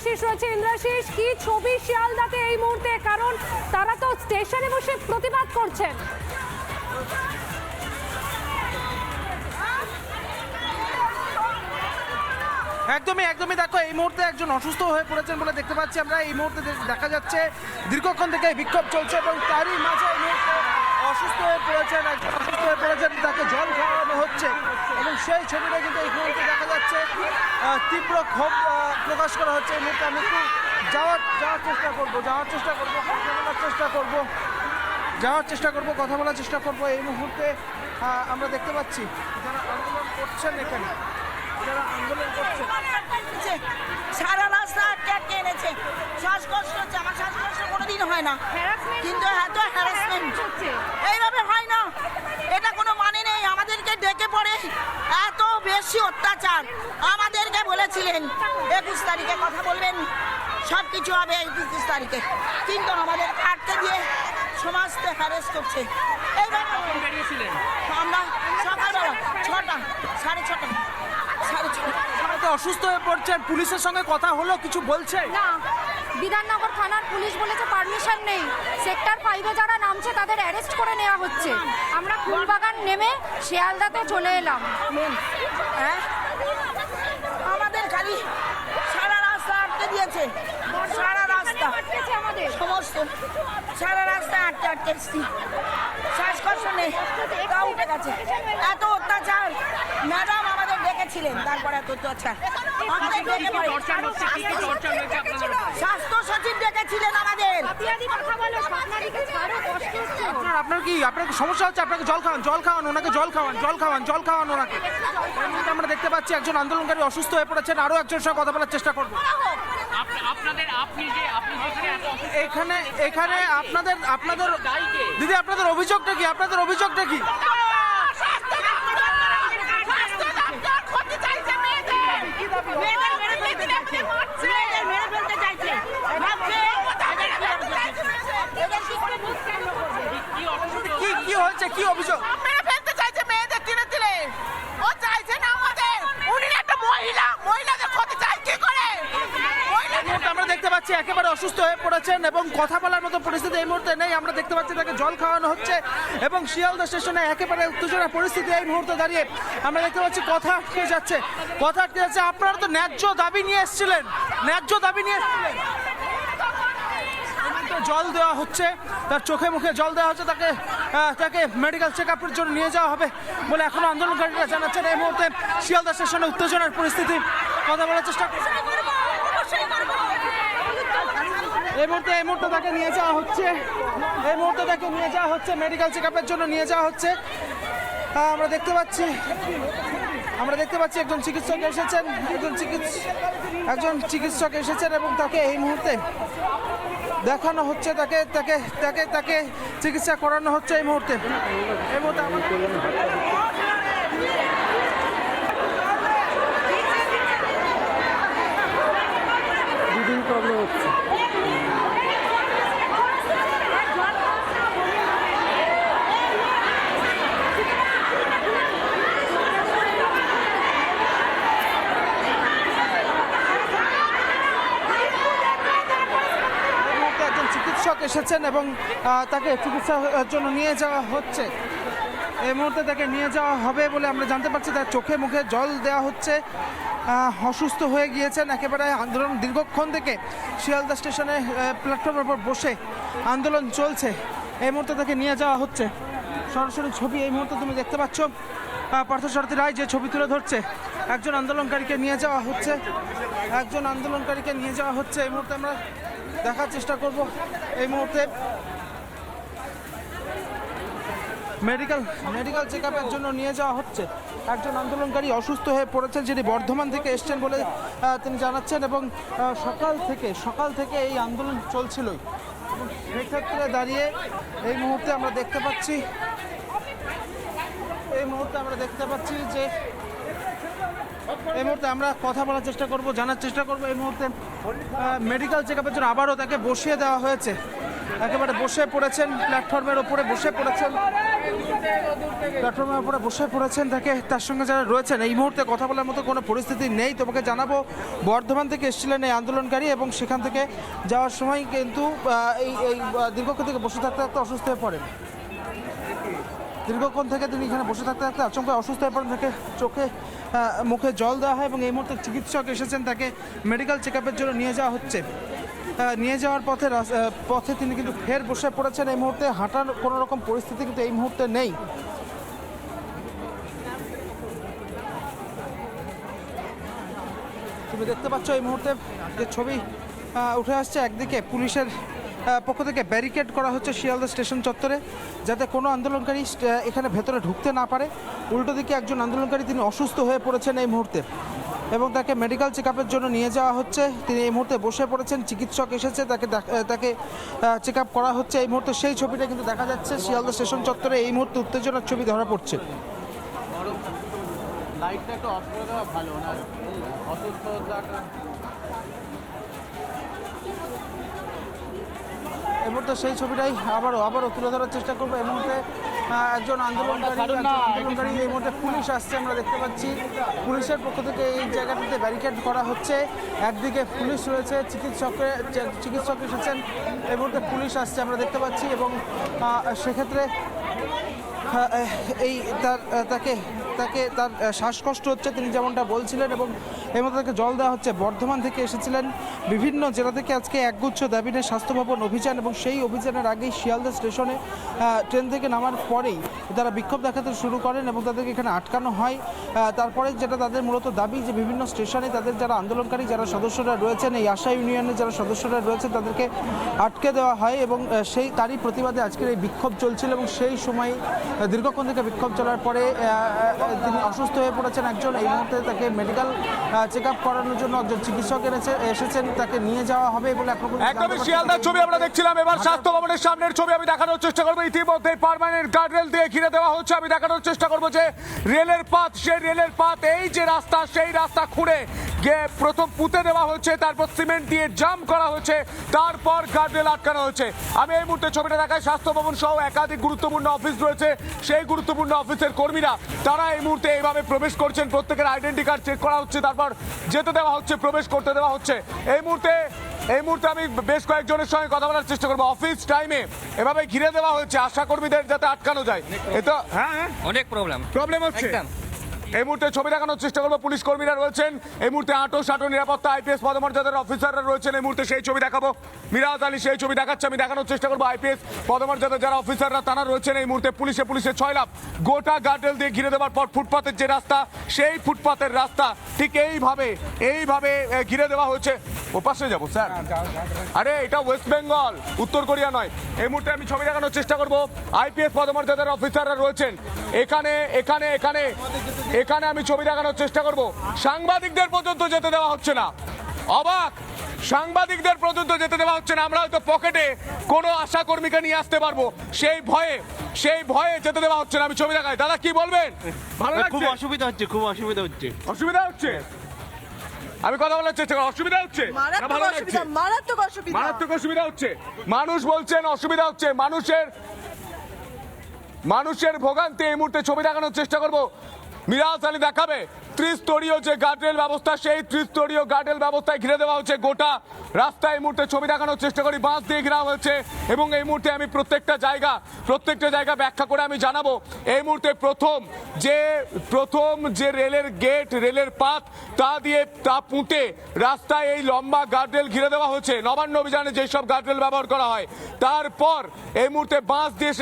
ইন্দ্রাশিস রয়েছে। ইন্দ্রাশিস, কি ছবি শিয়ালদাতে এই মুহূর্তে, কারণ তারা তো স্টেশনে বসে প্রতিবাদ করছেন। একদমই দেখো, এই মুহূর্তে একজন অসুস্থ হয়ে পড়েছেন বলে দেখতে পাচ্ছি আমরা। এই মুহূর্তে দেখা যাচ্ছে দীর্ঘক্ষণ থেকে বিক্ষোভ চলছে এবং তারই মাঝে এই মুহূর্তে অসুস্থ হয়ে পড়েছেন, তাকে জল খাওয়ানো হচ্ছে এবং সেই ছবিটা কিন্তু এই মুহূর্তে দেখা যাচ্ছে। তীব্র ক্ষোভ প্রকাশ করা হচ্ছে। এই মুহূর্তে আমি একটু যাওয়ার চেষ্টা করবো, কথা বলার চেষ্টা করবো। এই মুহূর্তে আমরা দেখতে পাচ্ছি যারা আন্দোলন করছেন, এখানে যারা আন্দোলন করছেন সারা রাস্তা আটকে এনেছে। শ্বাসকষ্ট হচ্ছে, আমার শ্বাসকষ্ট কোনোদিন হয় না, কিন্তু এত হ্যারাসমেন্ট এইভাবে হয় না, এটা কোনো মানে নেই। আমাদেরকে ডেকে পড়ে এত বেশি অত্যাচার। আমাদেরকে বলেছিলেন 21 তারিখে কথা বলবেন, সব কিছু হবে 21 তারিখে, কিন্তু আমাদের আটকে দিয়ে সমাজকে হ্যারাস করছে। এইভাবে আমরা সকালবেলা 6টা, সাড়ে 6টা। অসুস্থ হয়ে পড়ছেন, পুলিশের সঙ্গে কথা হলো, কিছু বলছে না। বিধাননগর থানার পুলিশ বলেছে পারমিশন নেই, সেক্টর 5-এ যারা নামছে তাদের অ্যারেস্ট করে নেওয়া হচ্ছে। আমরা ফুলবাগান নেমে শিয়ালদাতে চলে এলাম। হ্যাঁ, আমাদের খালি সারা রাস্তা আটকে দিয়েছে, সারা রাস্তা আমাদের সমস্ত সারা রাস্তা আটকে এসছি। শ্বাসকষ্ট নেই, তা উঠে গেছে। এত অত্যাচার, ম্যাডাম আমাদের ডেকেছিলেন, তারপরে এত অত্যাচার আমাদের ডেকে পড়ে। স্বাস্থ্য সচিব ডেকেছিলেন আমাদের। আপনার সমস্যা হচ্ছে, আপনাকে জল খাওয়ান, ওনাকে জল খাওয়ান ওনাকে। আমরা দেখতে পাচ্ছি একজন আন্দোলনকারী অসুস্থ হয়ে পড়েছেন, আরো একজনের সঙ্গে কথা বলার চেষ্টা করবো। এখানে আপনাদের দিদি, আপনাদের অভিযোগটা কি? কি হয়েছে, কি অভিযোগ? আমরা দেখতে পাচ্ছি একেবারে অসুস্থ হয়ে পড়েছেন এবং কথা বলার মতো পরিস্থিতি এই মুহূর্তে নেই। আমরা দেখতে পাচ্ছি তাকে জল খাওয়ানো হচ্ছে এবং শিয়ালদা স্টেশনে একেবারে উত্তেজনা পরিস্থিতি এই মুহূর্তে দাঁড়িয়ে আমরা দেখতে পাচ্ছি কথা আটকে যাচ্ছে। আপনারা তো ন্যায্য দাবি নিয়ে এসেছিলেন, জল দেওয়া হচ্ছে, তার চোখে মুখে জল দেওয়া হচ্ছে, তাকে মেডিকেল চেক আপের জন্য নিয়ে যাওয়া হবে বলে এখনো আন্দোলনকারীরা জানাচ্ছেন। এই মুহূর্তে শিয়ালদা স্টেশনে উত্তেজনার পরিস্থিতি, কথা বলার চেষ্টা করছে। এই মুহূর্তে তাকে নিয়ে যাওয়া হচ্ছে, মেডিকেল চেক আপের জন্য নিয়ে যাওয়া হচ্ছে। আমরা দেখতে পাচ্ছি একজন চিকিৎসক এসেছেন এবং তাকে এই মুহূর্তে দেখানো হচ্ছে, তাকে চিকিৎসা করানো হচ্ছে এই মুহূর্তে। প্রবলেম হচ্ছে। চিকিৎসক এসেছেন এবং তাকে চিকিৎসার জন্য নিয়ে যাওয়া হচ্ছে। এই মুহূর্তে তাকে নিয়ে যাওয়া হবে বলে আমরা জানতে পারছি। তার চোখে মুখে জল দেওয়া হচ্ছে। অসুস্থ হয়ে গিয়েছেন, একেবারে আন্দোলন দীর্ঘক্ষণ থেকে শিয়ালদা স্টেশনে প্ল্যাটফর্মের উপর বসে আন্দোলন চলছে। এই মুহূর্তে তাকে নিয়ে যাওয়া হচ্ছে। সরাসরি ছবি এই মুহূর্তে তুমি দেখতে পাচ্ছ, পার্থসারথী রায় যে ছবি তুলে ধরছে। একজন আন্দোলনকারীকে নিয়ে যাওয়া হচ্ছে। এই মুহূর্তে আমরা দেখার চেষ্টা করব। এই মুহূর্তে মেডিকেল চেক আপের জন্য নিয়ে যাওয়া হচ্ছে। একজন আন্দোলনকারী অসুস্থ হয়ে পড়েছেন, যিনি বর্ধমান থেকে এসছেন বলে তিনি জানাচ্ছেন এবং সকাল থেকে এই আন্দোলন চলছিলই। সেক্ষেত্রে দাঁড়িয়ে এই মুহূর্তে আমরা দেখতে পাচ্ছি যে এই মুহূর্তে আমরা কথা বলার চেষ্টা করব, জানার চেষ্টা করব। এই মুহূর্তে মেডিকেল চেক আপের জন্য আবারও তাকে বসিয়ে দেওয়া হয়েছে। একেবারে বসে পড়েছেন, প্ল্যাটফর্মের ওপরে বসে পড়েছেন। প্ল্যাটফর্মের উপরে বসে পড়েছেন, তার সঙ্গে যারা রয়েছেন এই মুহূর্তে কথা বলার মতো কোনো পরিস্থিতি নেই। তোমাকে জানাবো, বর্ধমান থেকে এসেছিলেন এই আন্দোলনকারী এবং সেখান থেকে যাওয়ার সময় কিন্তু এই দীর্ঘক্ষণ থেকে বসে থাকতে থাকতে অসুস্থ হয়ে পড়েন। দীর্ঘক্ষণ থেকে তিনি এখানে বসে থাকতে থাকতে আচমকা অসুস্থ হয়ে পড়েন, তাকে চোখে মুখে জল দেওয়া হয় এবং এই মুহূর্তে চিকিৎসক এসেছেন, তাকে মেডিকেল চেক আপের জন্য নিয়ে যাওয়া হচ্ছে। নিয়ে যাওয়ার পথে তিনি কিন্তু ফের বসে পড়েছেন। এই মুহূর্তে হাঁটার কোনো রকম পরিস্থিতি কিন্তু এই মুহূর্তে নেই। তুমি দেখতে পাচ্ছ এই মুহূর্তে যে ছবি উঠে আসছে, একদিকে পুলিশের পক্ষ থেকে ব্যারিকেড করা হচ্ছে শিয়ালদা স্টেশন চত্বরে, যাতে কোনো আন্দোলনকারী এখানে ভেতরে ঢুকতে না পারে। উল্টো দিকে একজন আন্দোলনকারী তিনি অসুস্থ হয়ে পড়েছেন এই মুহূর্তে এবং তাকে মেডিকেল চেক আপের জন্য নিয়ে যাওয়া হচ্ছে। তিনি এই মুহূর্তে বসে পড়েছেন, চিকিৎসক এসেছে, তাকে চেক আপ করা হচ্ছে। এই মুহূর্তে সেই ছবিটা কিন্তু দেখা যাচ্ছে শিয়ালদা স্টেশন চত্বরে। এই মুহূর্তে উত্তেজনার ছবি ধরা পড়ছে। লাইটটা একটু অফ করে দেওয়া ভালো না, অসুস্থতাটা। এই মুহূর্তে সেই ছবিটাই আবারও তুলে ধরার চেষ্টা করবো। এই মুহূর্তে একজন আন্দোলনকারী এই মুহূর্তে পুলিশ আসছে, আমরা দেখতে পাচ্ছি পুলিশের পক্ষ থেকে এই জায়গাটিতে ব্যারিকেড করা হচ্ছে। একদিকে পুলিশ রয়েছে, চিকিৎসক এসেছেন, এই মুহূর্তে পুলিশ আসছে আমরা দেখতে পাচ্ছি এবং সেক্ষেত্রে তার শ্বাসকষ্ট হচ্ছে তিনি যেমনটা বলছিলেন এবং এই মধ্যে তাকে জল দেওয়া হচ্ছে। বর্ধমান থেকে এসেছিলেন, বিভিন্ন জেলা থেকে আজকে একগুচ্ছ দাবি নিয়ে স্বাস্থ্য ভবন অভিযান এবং সেই অভিযানের আগেই শিয়ালদা স্টেশনে ট্রেন থেকে নামার পরেই তারা বিক্ষোভ দেখাতে শুরু করেন এবং তাদেরকে এখানে আটকানো হয়। তারপরে যেটা তাদের মূলত দাবি যে বিভিন্ন স্টেশনে তাদের যারা আন্দোলনকারী যারা সদস্যরা রয়েছেন, এই আশা ইউনিয়নের যারা সদস্যরা রয়েছেন তাদেরকে আটকে দেওয়া হয় এবং তারই প্রতিবাদে আজকের এই বিক্ষোভ চলছিল এবং সেই সময় দীর্ঘক্ষণ থেকে বিক্ষোভ চলার পরে তিনি অসুস্থ হয়ে পড়েছেন একজন। এই মুহূর্তে তাকে মেডিকেল চেক আপ করানোর জন্য একজন চিকিৎসক এসেছেন, তাকে নিয়ে যাওয়া হবে বলে একদমই শিয়ালদার ছবি আমরা দেখছিলাম। এবার স্বাস্থ্য ভবনের সামনের ছবি আমি দেখানোর চেষ্টা করবো। ইতিমধ্যে পার্মানেন্ট গার্ডরেল দিয়ে ঘিরে দেওয়া হচ্ছে। আমি দেখানোর চেষ্টা করবো যে রেলের পাত, সেই রেলের পাত, এই যে রাস্তা, সেই রাস্তা খুঁড়ে গিয়ে প্রথম পুঁতে দেওয়া হচ্ছে, তারপর সিমেন্ট দিয়ে জাম করা হচ্ছে, তারপর গার্ডরেল আটকানো হচ্ছে। আমি এই মুহূর্তে ছবিটা দেখাই, স্বাস্থ্য ভবন সহ একাধিক গুরুত্বপূর্ণ অফিস রয়েছে, সেই গুরুত্বপূর্ণ অফিসের কর্মীরা তারা এই মুহূর্তে এইভাবে প্রবেশ করছেন, প্রত্যেকের আইডেন্টি কার্ড চেক করা হচ্ছে, তারপর যেতে দেওয়া হচ্ছে, প্রবেশ করতে দেওয়া হচ্ছে। এই মুহূর্তে আমি বেশ কয়েকজনের সঙ্গে কথা বলার চেষ্টা করবো। অফিস টাইমে এভাবে ঘিরে দেওয়া হচ্ছে আশা কর্মীদের যাতে আটকানো যায়। এটা অনেক প্রবলেম হচ্ছে। এই মুহূর্তে ছবি দেখানোর চেষ্টা করবো, পুলিশ কর্মীরা রয়েছেন, এই মুহূর্তে আটো নিরাপত্তা আইপিএস পদমর্যাদার অফিসাররা রয়েছেন। এই মুহূর্তে সেই ছবি দেখাবো, মিরাজ আলী সেই ছবি দেখাচ্ছে। আমি দেখানোর চেষ্টা করবো আইপিএস পদমর্যাদার যারা অফিসাররা তারা রয়েছেন। এই মুহূর্তে পুলিশে ছয়লাভ গোটা গার্ডরেল দিয়ে ঘিরে দেওয়ার পর ফুটপাতের যে রাস্তা, সেই ফুটপাতের রাস্তা ঠিক এইভাবে ঘিরে দেওয়া হয়েছে। ও পাশে যাবো স্যার, আরে এটা ওয়েস্ট বেঙ্গল, উত্তর কোরিয়া নয়। এই মুহূর্তে আমি ছবি দেখানোর চেষ্টা করবো, আইপিএস পদমর্যাদার অফিসাররা রয়েছেন এখানে আমি ছবি দেখানোর চেষ্টা করব। সাংবাদিকদের পর্যন্ত যেতে দেওয়া হচ্ছে না, অবাক, সাংবাদিকদের পর্যন্ত যেতে দেওয়া হচ্ছে না। আমরা হয়তো পকেটে কোনো আশা কর্মীকে নিয়ে আসতে পারবো, সেই ভয়ে যেতে দেওয়া হচ্ছে না। আমি ছবি দেখাই, দাদা কি বলবেন? ভালো লাগছে? খুব অসুবিধা হচ্ছে। আমি কথা বলার চেষ্টা করি, অসুবিধা হচ্ছে, মারাত্মক অসুবিধা হচ্ছে। মানুষ বলছেন অসুবিধা হচ্ছে, মানুষের ভোগান্তি। এই মুহূর্তে ছবি দেখানোর চেষ্টা করবো, মিরাজ আলী দেখাবে ত্রিস্তরীয় যে গার্ডরেল ব্যবস্থা, সেই ত্রিস্তরীয় গার্ডরেল ব্যবস্থায় ঘিরে দেওয়া হচ্ছে গোটা রাস্তা। এই মুহূর্তে ছবি দেখানোর চেষ্টা করি, বাঁশ দিয়ে ঘেরা হয়েছে এবং এই মুহূর্তে আমি প্রত্যেকটা জায়গা ব্যাখ্যা করে আমি জানাবো। এই মুহূর্তে প্রথম যে রেলের গেট, রেলের পাত, তা পুঁতে রাস্তায় এই লম্বা গার্ডরেল ঘিরে দেওয়া হচ্ছে। নবান্ন অভিযানে যেসব গার্ডরেল ব্যবহার করা হয়, তারপর এই মুহূর্তে বাঁশ দিয়ে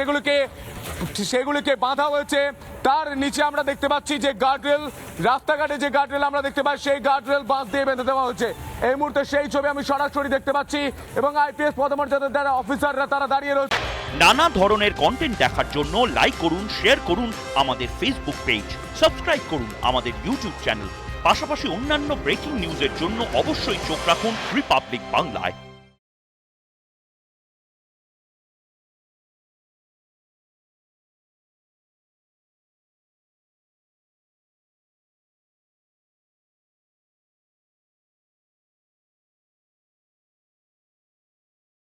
সেগুলিকে বাঁধা হয়েছে। তার নিচে আমরা দেখতে পাচ্ছি যে গার্ডরেল, রাস্তাঘাটে যে গার্ডরেল আমরা দেখতে পাই, সেই গার্ডরেল বাঁশ দিয়ে বেঁধে দেওয়া হচ্ছে। এই মুহূর্তে সেই ছবি আমি সরাসরি দেখতে পাচ্ছি এবং আইপিএস পদমর্যাদার যারা অফিসাররা তারা দাঁড়িয়ে রয়েছে। নানা ধরনের কন্টেন্ট দেখার জন্য লাইক করুন, শেয়ার করুন আমাদের ফেসবুক পেজ, সাবস্ক্রাইব করুন আমাদের ইউটিউব চ্যানেল। পাশাপাশি অন্যান্য ব্রেকিং নিউজের জন্য অবশ্যই চোখ রাখুন রিপাবলিক বাংলায়।